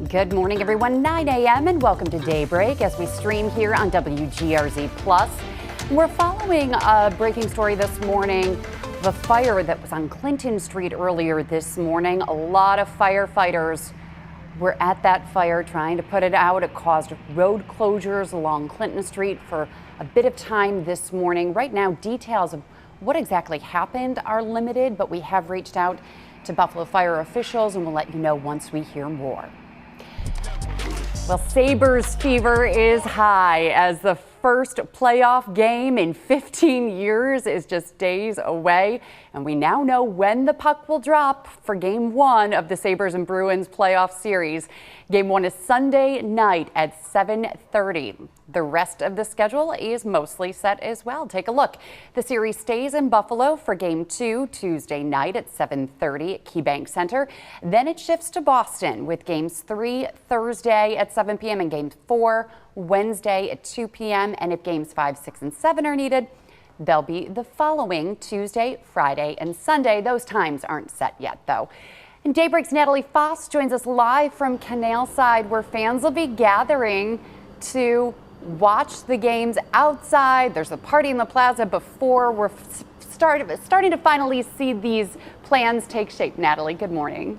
Good morning, everyone. 9 a.m. and welcome to Daybreak as we stream here on WGRZ Plus. We're following a breaking story this morning. The fire that was on Clinton Street earlier this morning. A lot of firefighters were at that fire trying to put it out. It caused road closures along Clinton Street for a bit of time this morning. Right now, details of what exactly happened are limited, but we have reached out to Buffalo fire officials and we'll let you know once we hear more. Well, Sabres fever is high as the first playoff game in 15 years is just days away. And we now know when the puck will drop for Game 1 of the Sabres and Bruins playoff series. Game 1 is Sunday night at 7:30. The rest of the schedule is mostly set as well. Take a look. The series stays in Buffalo for Game 2 Tuesday night at 7:30 at KeyBank Center. Then it shifts to Boston with Games 3 Thursday at 7 p.m. and Game 4 Wednesday at 2 p.m. And if Games 5, 6, and 7 are needed, they'll be the following Tuesday, Friday, and Sunday. Those times aren't set yet, though. And Daybreak's Natalie Foss joins us live from Canal Side, where fans will be gathering to watch the games outside. There's a party in the plaza before we're starting to finally see these plans take shape. Natalie, good morning.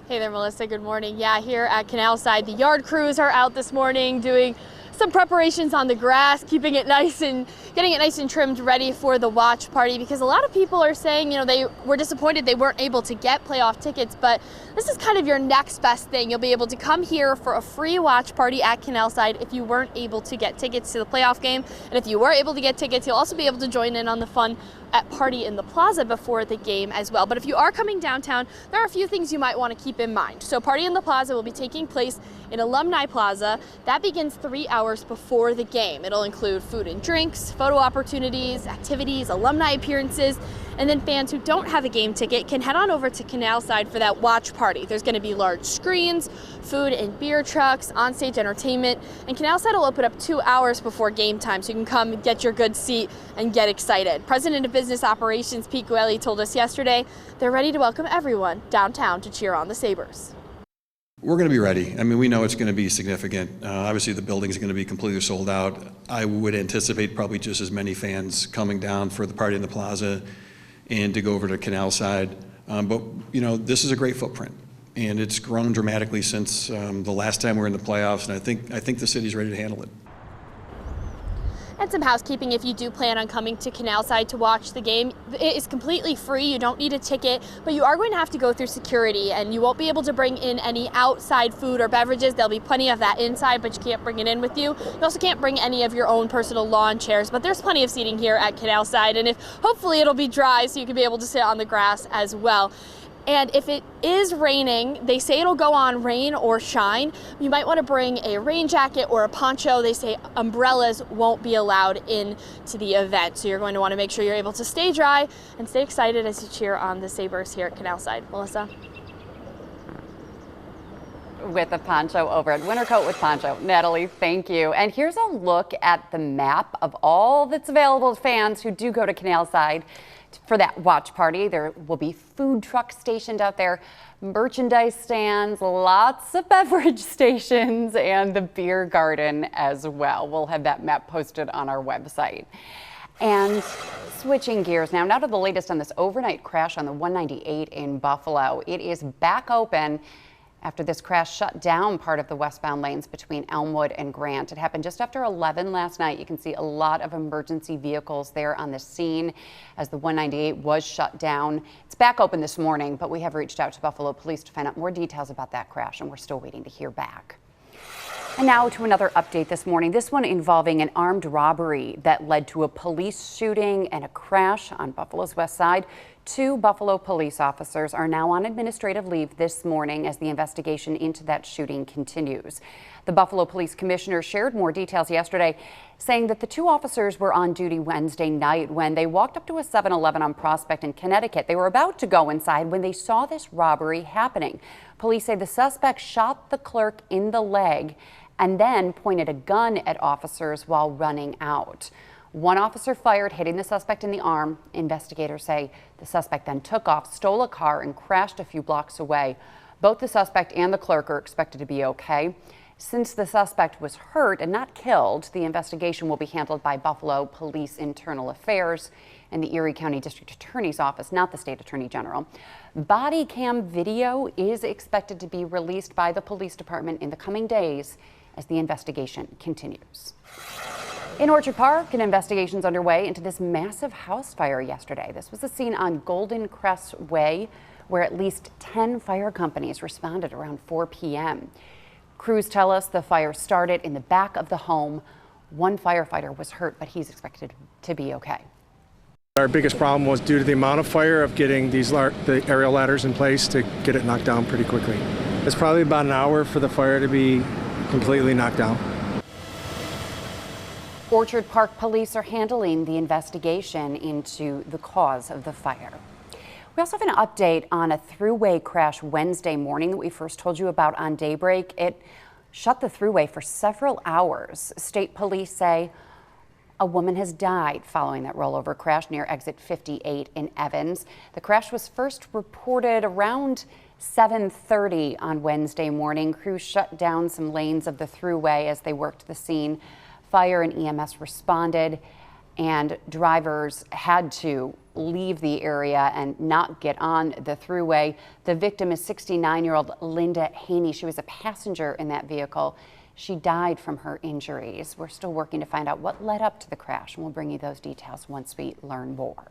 Hey there, Melissa. Good morning. Yeah, here at Canal Side, the yard crews are out this morning doing some preparations on the grass, keeping it nice and getting it nice and trimmed, ready for the watch party, because a lot of people are saying, they were disappointed they weren't able to get playoff tickets, but this is kind of your next best thing. You'll be able to come here for a free watch party at Canal Side if you weren't able to get tickets to the playoff game. And if you were able to get tickets, you'll also be able to join in on the fun at Party in the Plaza before the game as well. But if you are coming downtown, there are a few things you might want to keep in mind. So Party in the Plaza will be taking place in Alumni Plaza. That begins 3 hours before the game. It'll include food and drinks, photo opportunities, activities, alumni appearances, and then fans who don't have a game ticket can head on over to Canal Side for that watch party. There's going to be large screens, food and beer trucks, onstage entertainment, and Canal Side will open up 2 hours before game time, so you can come get your good seat and get excited. President of Business Operations Pete Gueli told us yesterday they're ready to welcome everyone downtown to cheer on the Sabres. We're going to be ready. I mean, we know it's going to be significant. Obviously, the building is going to be completely sold out. I would anticipate probably just as many fans coming down for the Party in the Plaza and to go over to Canal Side. But, this is a great footprint, and it's grown dramatically since the last time we were in the playoffs, and I think the city's ready to handle it. And some housekeeping: if you do plan on coming to Canal Side to watch the game, it is completely free. You don't need a ticket, but you are going to have to go through security, and you won't be able to bring in any outside food or beverages. There'll be plenty of that inside, but you can't bring it in with you. You also can't bring any of your own personal lawn chairs, but there's plenty of seating here at Canal Side, and hopefully it'll be dry so you can be able to sit on the grass as well. And if it is raining, they say it'll go on rain or shine. You might want to bring a rain jacket or a poncho. They say umbrellas won't be allowed into the event. So you're going to want to make sure you're able to stay dry and stay excited as you cheer on the Sabres here at Canal Side. Melissa? With a poncho over it. Winter coat with poncho. Natalie, thank you. And here's a look at the map of all that's available to fans who do go to Canal Side for that watch party. There will be food trucks stationed out there, merchandise stands, lots of beverage stations, and the beer garden as well. We'll have that map posted on our website. And switching gears now to the latest on this overnight crash on the 198 in Buffalo. It is back open after this crash shut down part of the westbound lanes between Elmwood and Grant. It happened just after 11 last night. You can see a lot of emergency vehicles there on the scene as the 198 was shut down. It's back open this morning, but we have reached out to Buffalo Police to find out more details about that crash, and we're still waiting to hear back. And now to another update this morning, this one involving an armed robbery that led to a police shooting and a crash on Buffalo's west side. 2 Buffalo police officers are now on administrative leave this morning as the investigation into that shooting continues. The Buffalo Police Commissioner shared more details yesterday, saying that the 2 officers were on duty Wednesday night when they walked up to a 7-Eleven on Prospect in Connecticut. They were about to go inside when they saw this robbery happening. Police say the suspect shot the clerk in the leg and then pointed a gun at officers while running out. One officer fired, hitting the suspect in the arm. Investigators say the suspect then took off, stole a car, and crashed a few blocks away. Both the suspect and the clerk are expected to be okay. Since the suspect was hurt and not killed, the investigation will be handled by Buffalo Police Internal Affairs and the Erie County District Attorney's Office, not the State Attorney General. Body cam video is expected to be released by the police department in the coming days as the investigation continues. In Orchard Park, an investigation is underway into this massive house fire yesterday. This was a scene on Golden Crest Way where at least 10 fire companies responded around 4 p.m. Crews tell us the fire started in the back of the home. One firefighter was hurt, but he's expected to be okay. Our biggest problem was due to the amount of fire of getting the aerial ladders in place to get it knocked down pretty quickly. It's probably about an hour for the fire to be completely knocked down. Orchard Park police are handling the investigation into the cause of the fire. We also have an update on a thruway crash Wednesday morning that we first told you about on Daybreak. It shut the thruway for several hours. State police say a woman has died following that rollover crash near exit 58 in Evans. The crash was first reported around 7:30 on Wednesday morning. Crews shut down some lanes of the thruway as they worked the scene. Fire and EMS responded, and drivers had to leave the area and not get on the thruway. The victim is 69-year-old Linda Haney. She was a passenger in that vehicle. She died from her injuries. We're still working to find out what led up to the crash, and we'll bring you those details once we learn more.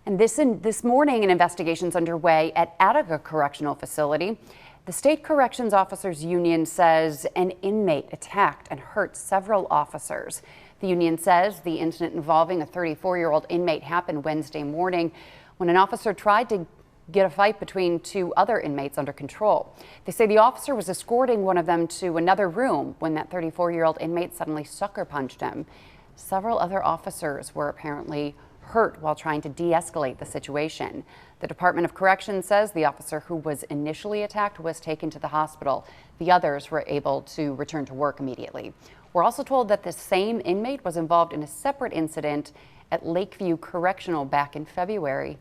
And this morning, an investigation is underway at Attica Correctional Facility. The State Corrections Officers Union says an inmate attacked and hurt several officers. The union says the incident involving a 34-year-old inmate happened Wednesday morning when an officer tried to get a fight between two other inmates under control. They say the officer was escorting one of them to another room when that 34-year-old inmate suddenly sucker punched him. Several other officers were apparently hurt while trying to de-escalate the situation. The Department of Corrections says the officer who was initially attacked was taken to the hospital. The others were able to return to work immediately. We're also told that the same inmate was involved in a separate incident at Lakeview Correctional back in February.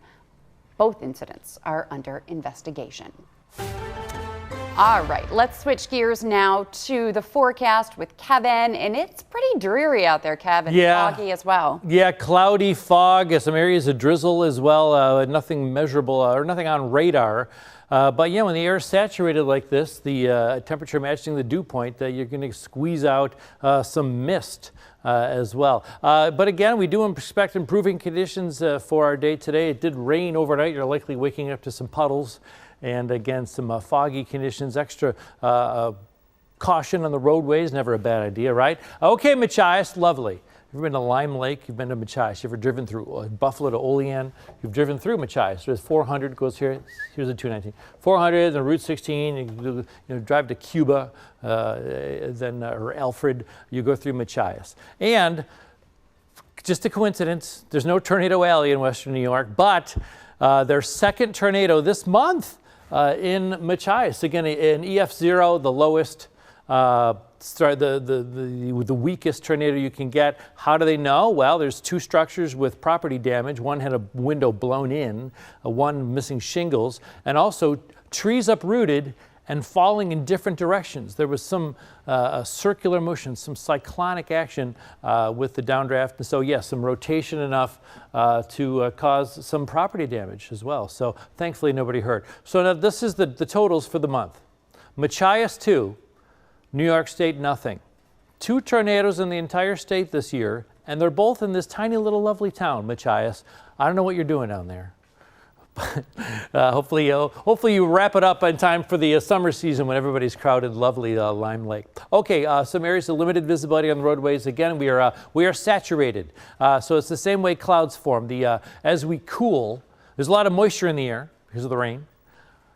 Both incidents are under investigation. All right, let's switch gears now to the forecast with Kevin, and it's pretty dreary out there, Kevin. Yeah. Foggy as well. Yeah, cloudy, fog, some areas of drizzle as well, nothing measurable or nothing on radar. But yeah, when the air is saturated like this, the temperature matching the dew point, you're going to squeeze out some mist as well. But again, we do expect improving conditions for our day today. It did rain overnight. You're likely waking up to some puddles. And again, some foggy conditions, extra caution on the roadways, never a bad idea, right? Okay, Machias, lovely. You've been to Lime Lake, you've been to Machias, you've ever driven through Buffalo to Olean, you've driven through Machias. There's 400 goes here, here's the 219. 400, then Route 16, you drive to Cuba, or Alfred, you go through Machias. And just a coincidence, there's no Tornado Alley in Western New York, but their second tornado this month in Machias. Again, in EF0, the lowest, the weakest tornado you can get. How do they know? Well, there's two structures with property damage. One had a window blown in, one missing shingles, and also trees uprooted and falling in different directions. There was some circular motion, some cyclonic action with the downdraft. So yes, some rotation enough to cause some property damage as well. So thankfully nobody hurt. So now this is the totals for the month. Machias 2, New York State nothing. 2 tornadoes in the entire state this year, and they're both in this tiny little lovely town, Machias. I don't know what you're doing down there. Hopefully you wrap it up in time for the summer season when everybody's crowded lovely Lime Lake. Okay, some areas of limited visibility on the roadways. Again, we are saturated. So it's the same way clouds form. As we cool, there's a lot of moisture in the air because of the rain.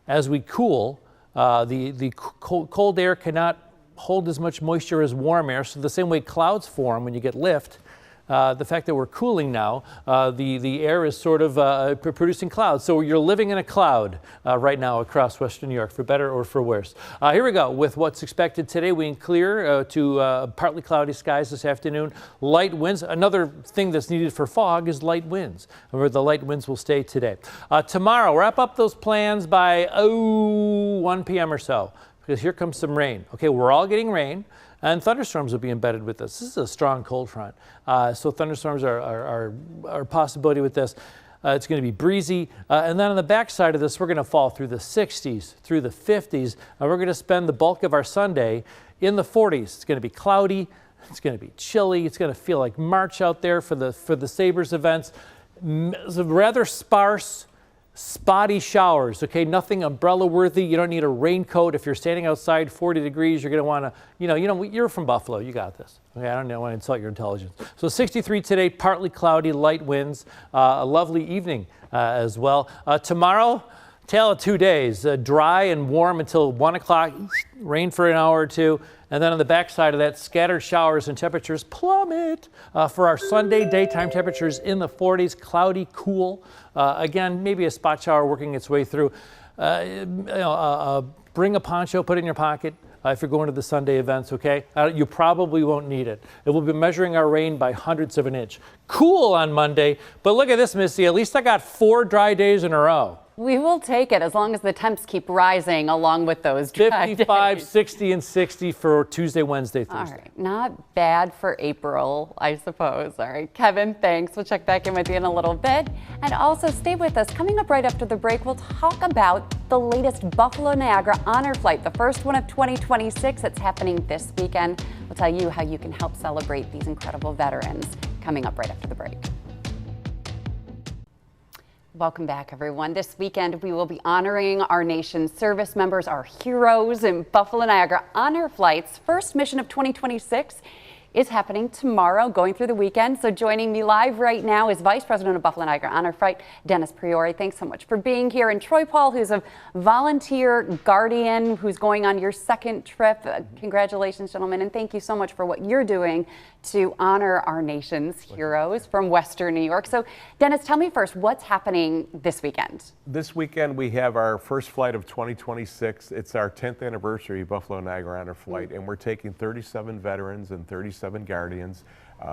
As we cool, the cold air cannot hold as much moisture as warm air. So the same way clouds form when you get lift, the fact that we're cooling now, the air is sort of producing clouds. So you're living in a cloud right now across Western New York, for better or for worse. Here we go with what's expected today. We clear to partly cloudy skies this afternoon. Light winds. Another thing that's needed for fog is light winds. However, the light winds will stay today. Tomorrow, wrap up those plans by 1 p.m. or so, because here comes some rain. Okay, we're all getting rain, and thunderstorms will be embedded with this. This is a strong cold front, so thunderstorms are a possibility with this. It's going to be breezy, and then on the backside of this, we're going to fall through the 60s, through the 50s, and we're going to spend the bulk of our Sunday in the 40s. It's going to be cloudy. It's going to be chilly. It's going to feel like March out there for the Sabres events. Rather sparse, spotty showers, okay? Nothing umbrella worthy. You don't need a raincoat. If you're standing outside 40 degrees, you're going to want to, you're from Buffalo. You got this. Okay, I don't want to insult your intelligence. So 63 today, partly cloudy, light winds, a lovely evening as well. Tomorrow, tale of 2 days, dry and warm until 1 o'clock, rain for an hour or two. And then on the backside of that, scattered showers and temperatures plummet for our Sunday. Daytime temperatures in the 40s, cloudy, cool. Again, maybe a spot shower working its way through. Bring a poncho, put it in your pocket if you're going to the Sunday events, okay? You probably won't need it. It will be measuring our rain by hundredths of an inch. Cool on Monday, but look at this, Missy. At least I got 4 dry days in a row. We will take it as long as the temps keep rising along with those dry 55, days. 60, and 60 for Tuesday, Wednesday, Thursday. All right, not bad for April, I suppose. All right, Kevin, thanks. We'll check back in with you in a little bit. And also stay with us. Coming up right after the break, we'll talk about the latest Buffalo Niagara honor flight, the first one of 2026. It's happening this weekend. We'll tell you how you can help celebrate these incredible veterans. Coming up right after the break. Welcome back, everyone. This weekend, we will be honoring our nation's service members, our heroes in Buffalo Niagara honor flights. First mission of 2026 is happening tomorrow, going through the weekend. So joining me live right now is Vice President of Buffalo Niagara Honor Flight, Dennis Priori. Thanks so much for being here. And Troy Paul, who's a volunteer guardian who's going on your second trip. Congratulations, gentlemen, and thank you so much for what you're doing to honor our nation's heroes from Western New York. So Dennis, tell me first, what's happening this weekend? This weekend we have our first flight of 2026. It's our 10th anniversary Buffalo Niagara Honor Flight, and we're taking 37 veterans and 37 guardians.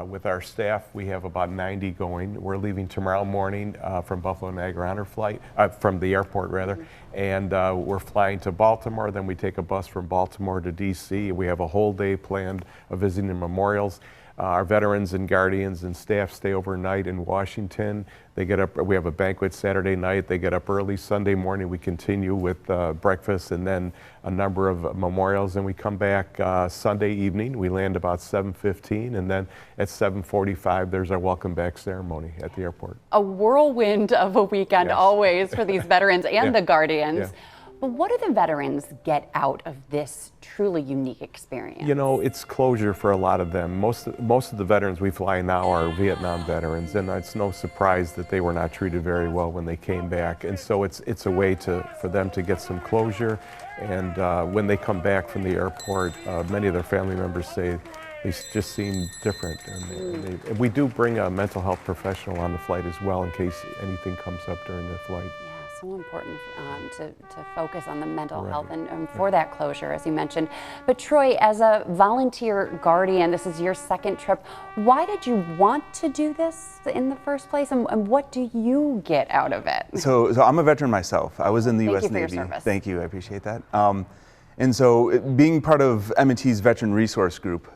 With our staff, we have about 90 going. We're leaving tomorrow morning from Buffalo Niagara Honor Flight, from the airport rather, and we're flying to Baltimore. Then we take a bus from Baltimore to DC. We have a whole day planned of visiting memorials. Our veterans and guardians and staff stay overnight in Washington. They get up, we have a banquet Saturday night. They get up early Sunday morning. We continue with breakfast and then a number of memorials. And we come back Sunday evening. We land about 7:15, and then at 7:45, there's our welcome back ceremony at the airport. A whirlwind of a weekend, Yes. Always for these veterans and the guardians. Yeah. But what do the veterans get out of this truly unique experience? You know, it's closure for a lot of them. Most of the veterans we fly now are Vietnam veterans, and it's no surprise that they were not treated very well when they came back. And so it's a way for them to get some closure. And when they come back from the airport, many of their family members say they just seem different. And we do bring a mental health professional on the flight as well in case anything comes up during the flight. So important to focus on the mental health and for that closure, as you mentioned. But Troy, as a volunteer guardian, this is your second trip. Why did you want to do this in the first place, and what do you get out of it? So I'm a veteran myself. I was in the U.S. Thank you Navy. for your service. Thank you, I appreciate that. And so being part of M&T's Veteran Resource Group,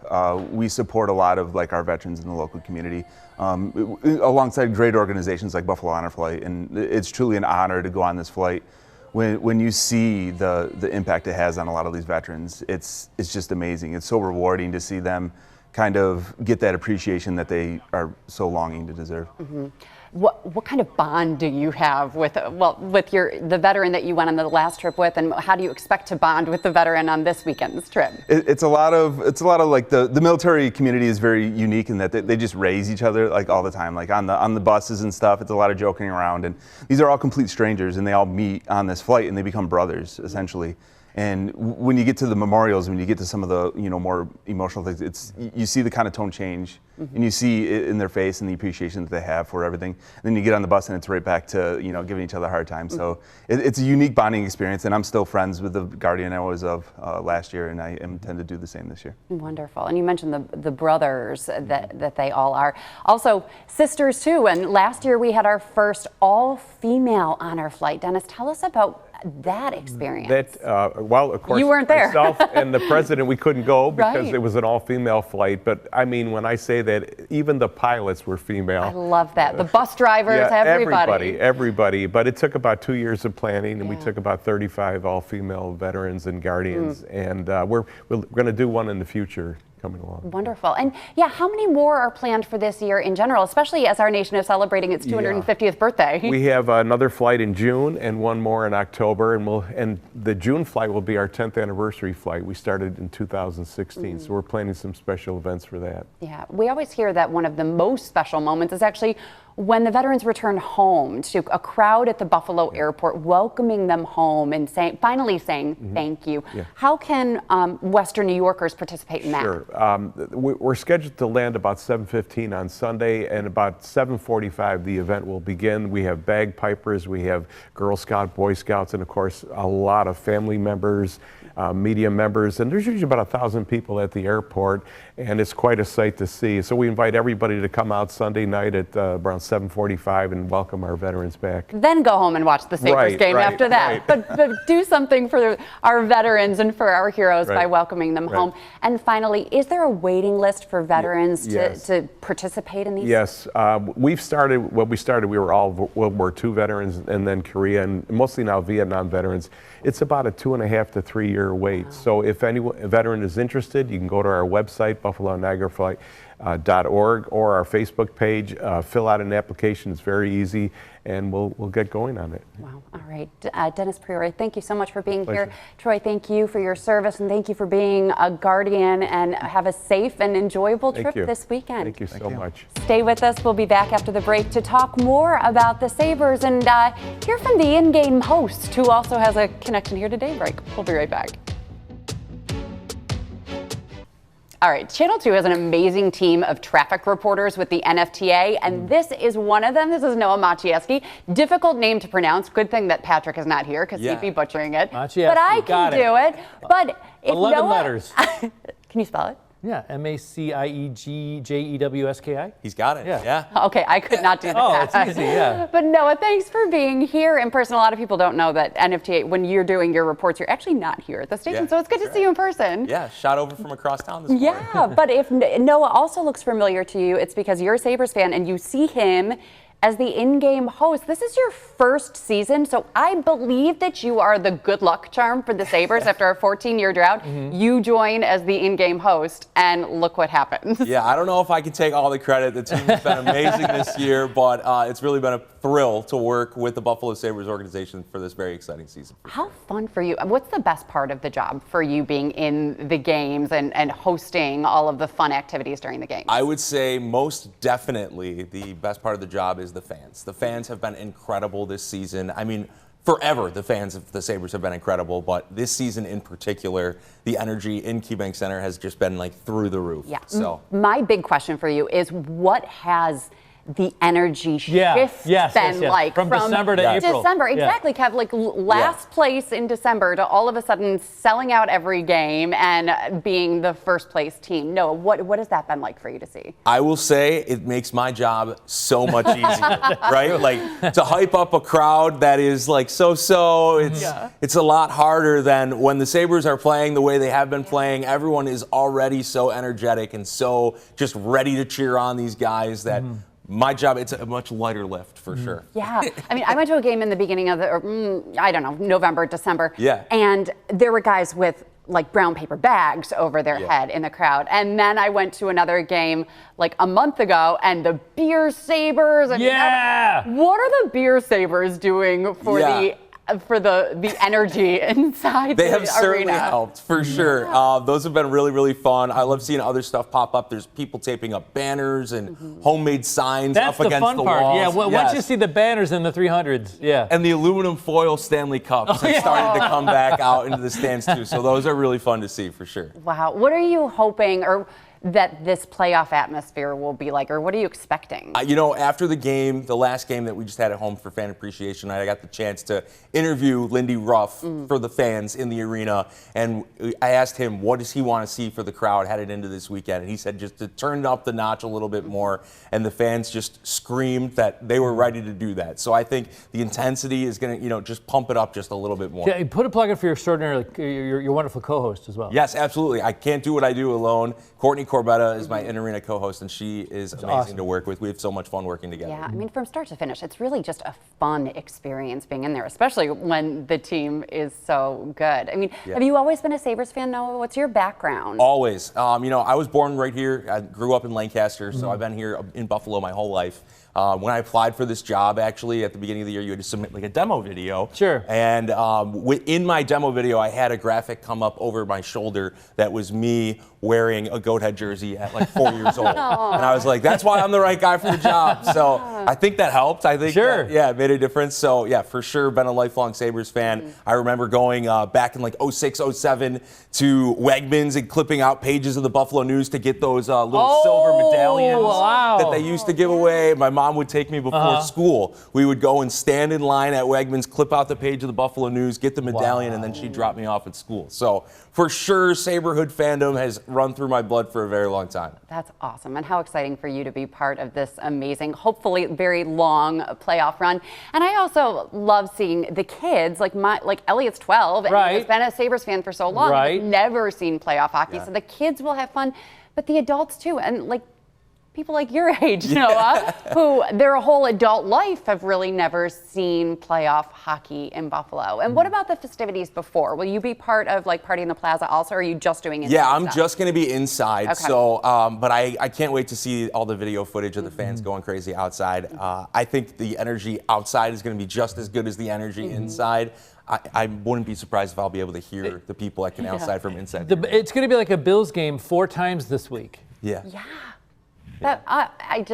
we support a lot of our veterans in the local community alongside great organizations like Buffalo Honor Flight. And it's truly an honor to go on this flight. When you see the impact it has on a lot of these veterans, it's just amazing. It's so rewarding to see them kind of get that appreciation that they are so longing to deserve. Mm-hmm. What kind of bond do you have with the veteran that you went on the last trip with, and how do you expect to bond with the veteran on this weekend's trip? It's a lot of the military community is very unique in that they just raise each other all the time, on the buses and stuff. It's a lot of joking around, and these are all complete strangers, and they all meet on this flight and they become brothers essentially. And when you get to the memorials, when you get to some of the more emotional things, you see the kind of tone change, and you see it in their face and the appreciation that they have for everything. And then you get on the bus and it's right back to giving each other a hard time. So it's a unique bonding experience, and I'm still friends with the Guardian I was of last year, and I intend to do the same this year. Wonderful. And you mentioned the brothers that they all are. Also sisters too. And last year we had our first all-female honor flight. Dennis, tell us about that experience. Well, of course, you weren't there. Myself and the president, we couldn't go because Right. it was an all-female flight. But I mean, when I say that, even the pilots were female. I love that. The bus drivers, everybody. But it took about 2 years of planning, and we took about 35 all-female veterans and guardians, and we're going to do one in the future coming along. Wonderful. And yeah, how many more are planned for this year in general, especially as our nation is celebrating its 250th birthday? We have another flight in June and one more in October, and the June flight will be our 10th anniversary flight. We started in 2016, so we're planning some special events for that. Yeah, we always hear that one of the most special moments is actually when the veterans return home, to a crowd at the Buffalo airport welcoming them home and finally saying thank you. Yeah. How can Western New Yorkers participate in that? Sure. We're scheduled to land about 7:15 on Sunday, and about 7:45 the event will begin. We have bagpipers, we have Girl Scout, Boy Scouts, and of course a lot of family members, media members, and there's usually about 1,000 people at the airport, and it's quite a sight to see. So we invite everybody to come out Sunday night at around 7:45 and welcome our veterans back. Then go home and watch the Sabres game after that. But do something for our veterans and for our heroes by welcoming them home. And finally, is there a waiting list for veterans to participate in these? Yes. We were all World War II veterans, and then Korea, and mostly now Vietnam veterans. It's about a 2.5 to 3 year wait. Wow. So if a veteran is interested, you can go to our website, buffalo-niagara.org, or our Facebook page, fill out an application. It's very easy, and we'll get going on it. Wow. All right. Dennis Priori, thank you so much for being Pleasure. here. Troy, thank you for your service, and thank you for being a guardian, and have a safe and enjoyable trip this weekend. Thank you so much. Stay with us. We'll be back after the break to talk more about the Sabres and hear from the in-game host, who also has a connection here to Daybreak. We'll be right back. All right, Channel 2 has an amazing team of traffic reporters with the NFTA, and this is one of them. This is Noah Maciejewski. Difficult name to pronounce. Good thing that Patrick is not here, because he'd be butchering it. Maciejewski, but I can do it. But if 11 Noah, letters. Can you spell it? Yeah, Maciejewski. He's got it. Yeah. Okay, I could not do that. Oh, it's easy, yeah. But Noah, thanks for being here in person. A lot of people don't know that NFTA, when you're doing your reports, you're actually not here at the station, so it's good to see you in person. Yeah, shot over from across town this morning. Yeah, but if Noah also looks familiar to you, it's because you're a Sabres fan and you see him as the in-game host. This is your first season, so I believe that you are the good luck charm for the Sabres after a 14-year drought. You join as the in-game host, and look what happens. Yeah, I don't know if I can take all the credit. The team has been amazing this year, but it's really been a thrill to work with the Buffalo Sabres organization for this very exciting season. How fun for you. What's the best part of the job for you, being in the games and hosting all of the fun activities during the games? I would say most definitely the best part of the job is the fans. The fans have been incredible this season. I mean, forever the fans of the Sabres have been incredible, but this season in particular, the energy in KeyBank Center has just been like through the roof. Yeah. So my big question for you is, what has the energy shift been like from December to April? December, exactly, Kev. Like last place in December to all of a sudden selling out every game and being the first place team. Noah, what has that been like for you to see? I will say it makes my job so much easier, right? Like to hype up a crowd that is like so-so, it's a lot harder than when the Sabres are playing the way they have been playing. Everyone is already so energetic and so just ready to cheer on these guys that my job, it's a much lighter lift for sure. Yeah. I mean, I went to a game in the beginning of November, December. Yeah. And there were guys with like brown paper bags over their head in the crowd. And then I went to another game like a month ago, and the Beer Sabres. What are the Beer Sabres doing for the for the energy inside They the have certainly arena. helped, for sure. Those have been really, really fun. I love seeing other stuff pop up. There's people taping up banners and homemade signs That's up the against fun the part. walls. Yeah, once Yes. you see the banners in the 300s, yeah. And the aluminum foil Stanley Cups have started to come back out into the stands too. So those are really fun to see, for sure. Wow. What are you hoping or that this playoff atmosphere will be like, or what are you expecting? You know, after the game, the last game that we just had at home for Fan Appreciation Night, I got the chance to interview Lindy Ruff for the fans in the arena. And I asked him, what does he want to see for the crowd headed into this weekend? And he said just to turn up the notch a little bit more. And the fans just screamed that they were ready to do that. So I think the intensity is going to, you know, just pump it up just a little bit more. Yeah, put a plug in for your extraordinary, your wonderful co-host as well. Yes, absolutely. I can't do what I do alone. Courtney Corbetta is my in-arena co-host, and she is amazing to work with. We have so much fun working together. Yeah, I mean, from start to finish, it's really just a fun experience being in there, especially when the team is so good. I mean, have you always been a Sabres fan, Noah? What's your background? Always. You know, I was born right here. I grew up in Lancaster, so I've been here in Buffalo my whole life. When I applied for this job, actually, at the beginning of the year, you had to submit like a demo video. Sure. And in my demo video, I had a graphic come up over my shoulder that was me wearing a goat head jersey at like 4 years old. And I was like, that's why I'm the right guy for the job. So I think that helped. I think Sure. it made a difference. So yeah, for sure, been a lifelong Sabres fan. I remember going back in like 06, 07 to Wegmans and clipping out pages of the Buffalo News to get those little silver medallions that they used to give away. My mom would take me before school. We would go and stand in line at Wegmans, clip out the page of the Buffalo News, get the medallion, and then she'd drop me off at school. So for sure, Saberhood fandom has run through my blood for a very long time. That's awesome. And how exciting for you to be part of this amazing, hopefully very long playoff run. And I also love seeing the kids, like Elliot's 12, and he's been a Sabres fan for so long, but never seen playoff hockey. So the kids will have fun, but the adults too. And like people like your age, Noah, who their whole adult life have really never seen playoff hockey in Buffalo. And what about the festivities before? Will you be part of like Party in the Plaza also, or are you just doing inside? Yeah, I'm just going to be inside. Okay. So, but I can't wait to see all the video footage of the fans going crazy outside. I think the energy outside is going to be just as good as the energy inside. I wouldn't be surprised if I'll be able to hear the people at Canal Side from inside. It's going to be like a Bills game 4 times this week. Yeah. That, I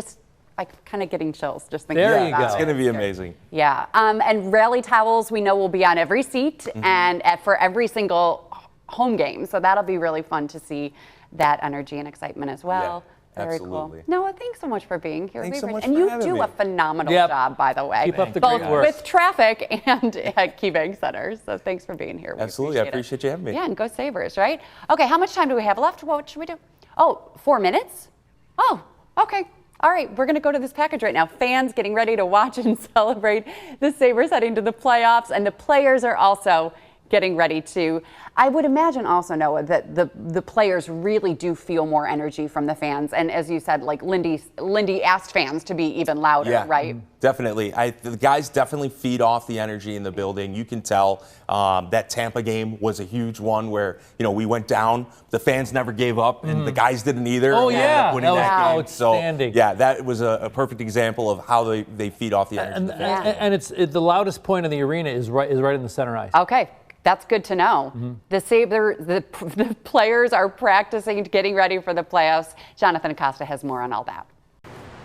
kind of getting chills just thinking there about you go. It's going to be amazing. Yeah. And rally towels we know will be on every seat and for every single home game. So that'll be really fun to see that energy and excitement as well. Yeah, very absolutely. cool. Noah, thanks so much for being here. Thanks so much and for you having do me. a phenomenal job, by the way. Keep up the both great work. with traffic and at KeyBank Center. So thanks for being here. Absolutely. I appreciate you having me. Yeah, and go Sabres, right? Okay, how much time do we have left? What should we do? Oh, 4 minutes? Oh, okay. All right, we're going to go to this package right now. Fans getting ready to watch and celebrate the Sabres heading to the playoffs, and the players are also getting ready to. I would imagine also, Noah, that the players really do feel more energy from the fans. And as you said, like Lindy asked fans to be even louder, right? Definitely. The guys definitely feed off the energy in the building. You can tell that Tampa game was a huge one where, you know, we went down, the fans never gave up, and the guys didn't either. Oh, yeah. Winning that game. Outstanding. So, yeah, that was a perfect example of how they feed off the energy. And it's the loudest point in the arena is right in the center ice. Okay. That's good to know. The players are practicing, getting ready for the playoffs. Jonathan Acosta has more on all that.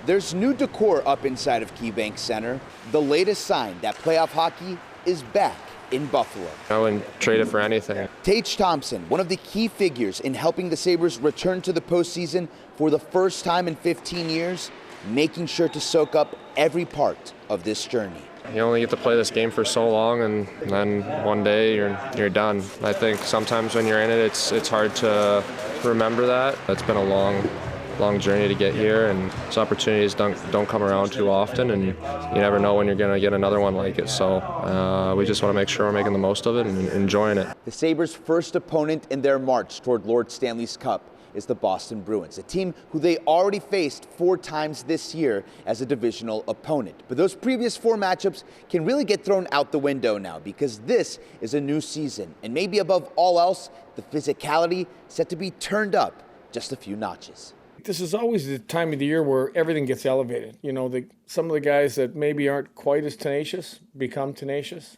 There's new decor up inside of KeyBank Center. The latest sign that playoff hockey is back in Buffalo. I wouldn't trade it for anything. Tage Thompson, one of the key figures in helping the Sabres return to the postseason for the first time in 15 years, making sure to soak up every part of this journey. You only get to play this game for so long, and then one day you're done. I think sometimes when you're in it, it's hard to remember that. It's been a long journey to get here, and these opportunities don't come around too often, and you never know when you're going to get another one like it. So we just want to make sure we're making the most of it and enjoying it. The Sabres' first opponent in their march toward Lord Stanley's Cup is the Boston Bruins, a team who they already faced 4 times this year as a divisional opponent. But those previous 4 matchups can really get thrown out the window now because this is a new season, and maybe above all else, the physicality set to be turned up just a few notches. This is always the time of the year where everything gets elevated. You know, some of the guys that maybe aren't quite as tenacious become tenacious.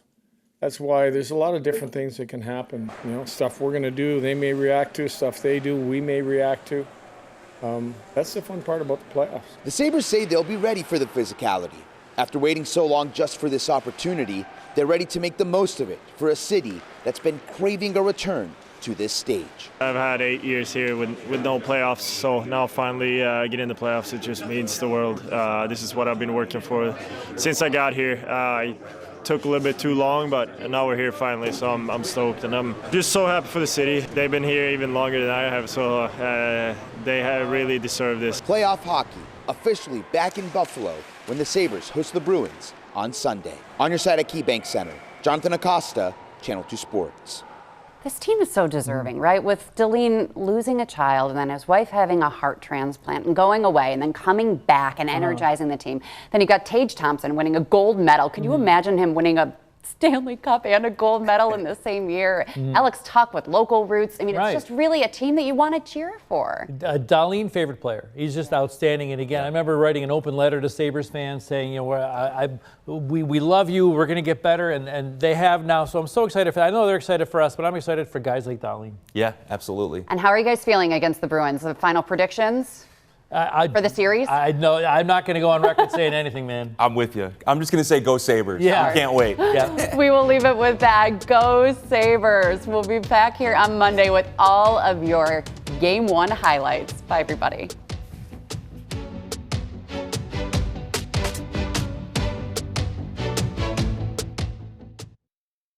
That's why there's a lot of different things that can happen. You know, stuff we're going to do, they may react to. Stuff they do, we may react to. That's the fun part about the playoffs. The Sabres say they'll be ready for the physicality. After waiting so long just for this opportunity, they're ready to make the most of it for a city that's been craving a return to this stage. I've had 8 years here with no playoffs, so now finally getting in the playoffs, it just means the world. This is what I've been working for since I got here. It took a little bit too long, but now we're here finally, so I'm stoked, and I'm just so happy for the city. They've been here even longer than I have, so they have really deserved this. Playoff hockey officially back in Buffalo when the Sabres host the Bruins on Sunday. On your side at KeyBank Center, Jonathan Acosta, Channel 2 Sports. This team is so deserving, right? With Deline losing a child and then his wife having a heart transplant and going away and then coming back and energizing the team. Then you got Tage Thompson winning a gold medal. Could you imagine him winning a Stanley Cup and a gold medal in the same year? Alex Tuck with local roots. I mean, it's just really a team that you want to cheer for. Dahlin, favorite player. He's just outstanding. And again, I remember writing an open letter to Sabres fans saying, you know, we love you. We're going to get better. And they have now. So I'm so excited for that. I know they're excited for us, but I'm excited for guys like Dahlin. Yeah, absolutely. And how are you guys feeling against the Bruins? The final predictions? For the series? No, I'm not going to go on record saying anything, man. I'm with you. I'm just going to say go Sabres. Yeah. I can't wait. Yeah. We will leave it with that. Go Sabres. We'll be back here on Monday with all of your Game 1 highlights. Bye, everybody.